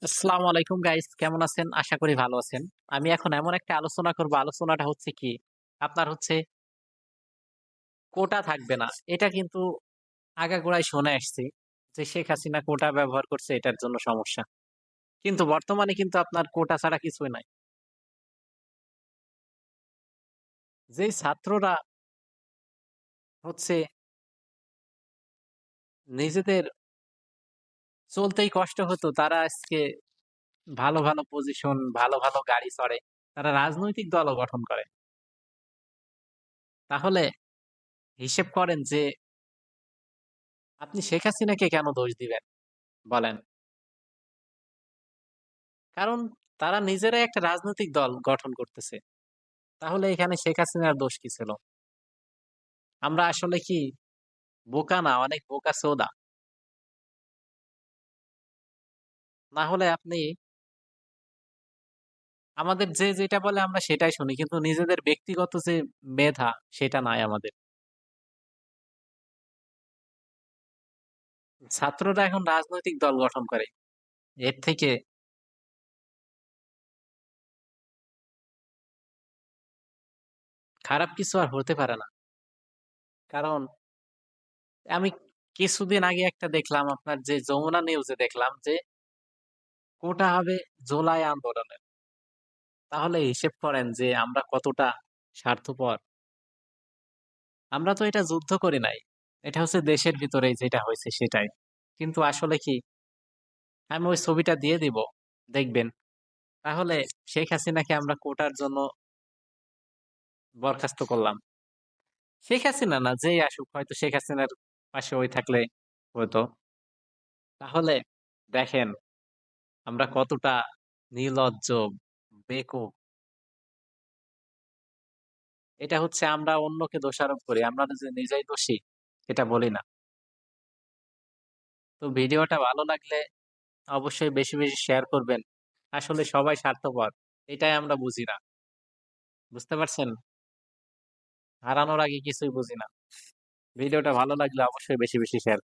আসসালামু আলাইকুম গাইস, কেমন আছেন? আশা করি ভালো আছেন। আমি এখন এমন একটা আলোচনা করব, আলোচনাটা হচ্ছে কি, আপনার হচ্ছে কোটা থাকবে না। এটা কিন্তু আগাগোড়াই শুনে আসছি যে শেখ হাসিনা কোটা ব্যবহার করছে এটার জন্য সমস্যা। কিন্তু বর্তমানে কিন্তু আপনার কোটা ছাড়া কিছুই নাই। যেই ছাত্ররা হচ্ছে নিজেদের চলতেই কষ্ট হতো, তারা আজকে ভালো, ভালো পজিশন, ভালো, ভালো গাড়ি চড়ে। তারা রাজনৈতিক দলও গঠন করে। তাহলে হিসেব করেন যে আপনি শেখ হাসিনাকে কেন দোষ দিবেন? বলেন। কারণ তারা নিজেরাই একটা রাজনৈতিক দল গঠন করতেছে। তাহলে এখানে শেখ হাসিনার দোষ কি ছিল? আমরা আসলে কি বোকা না? অনেক বোকা-চোদা। না হলে আপনি আমাদের যে যেটা বলে আমরা সেটাই শুনি। কিন্তু নিজেদের ব্যক্তিগত যে মেধা সেটা নাই আমাদের। ছাত্ররা এখন রাজনৈতিক দল গঠন করে। এর থেকে খারাপ কিছু আর হতে পারে না। কারণ আমি কিছুদিন আগে একটা দেখলাম, আপনার যে যমুনা নিউজে দেখলাম যে কোটা হবে জুলাই আন্দোলনের। তাহলে হিসেব করেন যে আমরা কতটা স্বার্থপর। আমরা তো এটা যুদ্ধ করি নাই। এটা হচ্ছে দেশের ভিতরেই যেটা হয়েছে সেটাই। কিন্তু আসলে কি, আমি ওই ছবিটা দিয়ে দিব, দেখবেন। তাহলে শেখ হাসিনাকে আমরা কোটার জন্য বরখাস্ত করলাম। শেখ হাসিনা না, যেই আসুক, হয়তো শেখ হাসিনার পাশে ওই থাকলে হতো। তাহলে দেখেন আমরা কতটা নির্লজ্জ, বেকুব। এটা হচ্ছে আমরা অন্যকে দোষারোপ করি, আমরা যে নিজেই দোষী এটা বলি না। তো ভিডিওটা ভালো লাগলে অবশ্যই বেশি বেশি শেয়ার করবেন। আসলে সবাই স্বার্থপর, এটাই আমরা বুঝি না। বুঝতে পারছেন? হারানোর আগে কিছুই বুঝি না। ভিডিওটা ভালো লাগলে অবশ্যই বেশি বেশি শেয়ার